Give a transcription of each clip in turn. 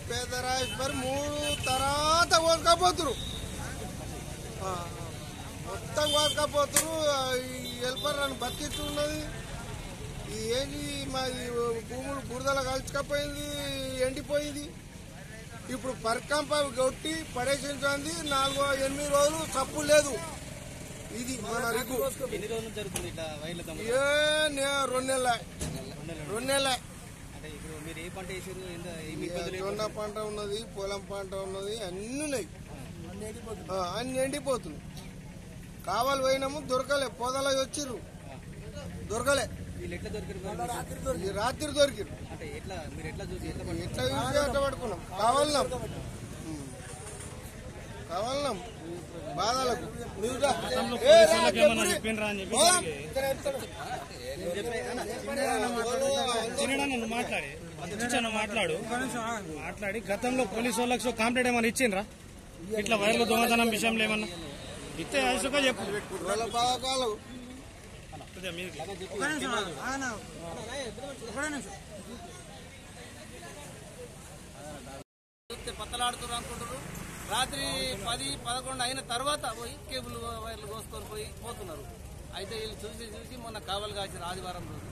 పేద రాజేశ్వరి 3 తర్వాత కోసుకపోతురు, మొత్తం కోసుకపోతురు. హెల్పర్ అని బతికిస్తున్నది. ఏంటి మా భూములు బురదలో కలిసికపోయింది, ఎండిపోయింది. ఇప్పుడు పరికంప కొట్టి పడేసింది. 4-8 రోజులు తప్పు లేదు. ఇది మన రిగ్గు. 2 నెలల జొన్న పంట ఉన్నది, పొలం పంట ఉన్నది, అన్ని ఉన్నాయి. అన్ని ఎండిపోతున్నాయి. కావాలి పోయినాము, దొరకలే. పొదలో వచ్చిర్రు, దొరకలే. రాత్రి దొరికిరు. ఎట్లా చూసి ఎట్లా పడుకున్నాం. కావాలన్నాం బాధలకు. మాట్లాడి గతంలో పోలీసు వాళ్ళకి కంప్లైంట్ ఏమైనా ఇచ్చిండ్రా? ఇట్లా వైర్లు దొంగతనం విషయంలో ఏమన్నా ఇస్తే అశోక చెప్పు. పత్తలాడుతున్నారు అనుకుంటారు. రాత్రి 10-11 అయిన తర్వాత పోయి కేబుల్ వైర్లు కోసుకొని పోతున్నారు. అయితే వీళ్ళు చూసి మొన్న కావలు కాసారు. ఆదివారం రోజు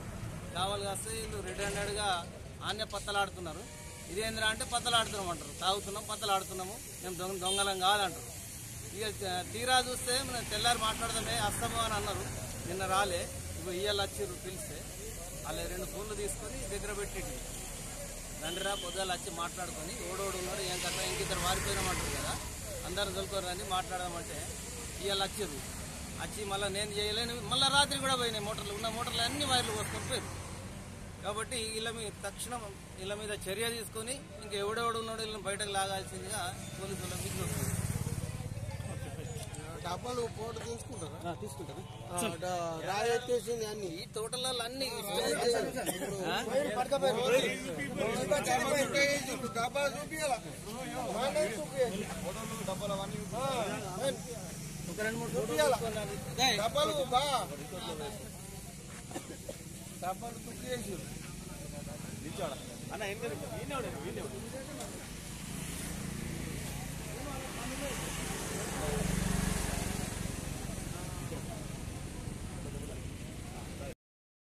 కావలు కాస్తే వీళ్ళు రెడ్ హ్యాండెడ్గా ఆన్య పత్తలాడుతున్నారు. ఇదేంద్రా అంటే పత్తలాడుతున్నాం అంటారు. తాగుతున్నాం, పత్తలాడుతున్నాము, మేము దొంగలం కాదంటారు. ఇక తీరా చూస్తే మనం తెల్లారి మాట్లాడదామే అస్తమో అని అన్నారు. నిన్న రాలే, ఇప్పుడు ఇయ్యాలు వచ్చిర్రు పిలిస్తే. అలా 2 ఫోన్లు తీసుకొని దగ్గర పెట్టింది. రండిరా పొద్దులు వచ్చి మాట్లాడుకొని ఓడోడు ఉన్నాడు, ఏం కథ ఇంకిద్దరు వారిపోయినామంటారు కదా, అందరూ దొరుకుతారని మాట్లాడదామంటే ఇవాళ వచ్చిర్రు. వచ్చి మళ్ళీ నేను చేయలేను. మళ్ళీ రాత్రి కూడా పోయినాయి. ఉన్న మోటార్లు అన్ని వైర్లు కోసుకొని పోయారు. కాబట్టి తక్షణం వీళ్ళ మీద చర్య తీసుకొని ఇంకా ఎవడెవడు ఉన్నాడు వీళ్ళని బయటకు లాగాల్సిందిగా పోలీసు వాళ్ళకి విజ్ఞప్తి. డబ్బాలు ఫోటో తీసుకుంటారా? రాయేసింది అన్ని. ఈ తోటలలో అన్ని డబ్బా చూపించాలా? ఒక 2-3 చూపించాలా? డబ్బాలు డబ్బాలు తుక్కేసి అన్న ఏం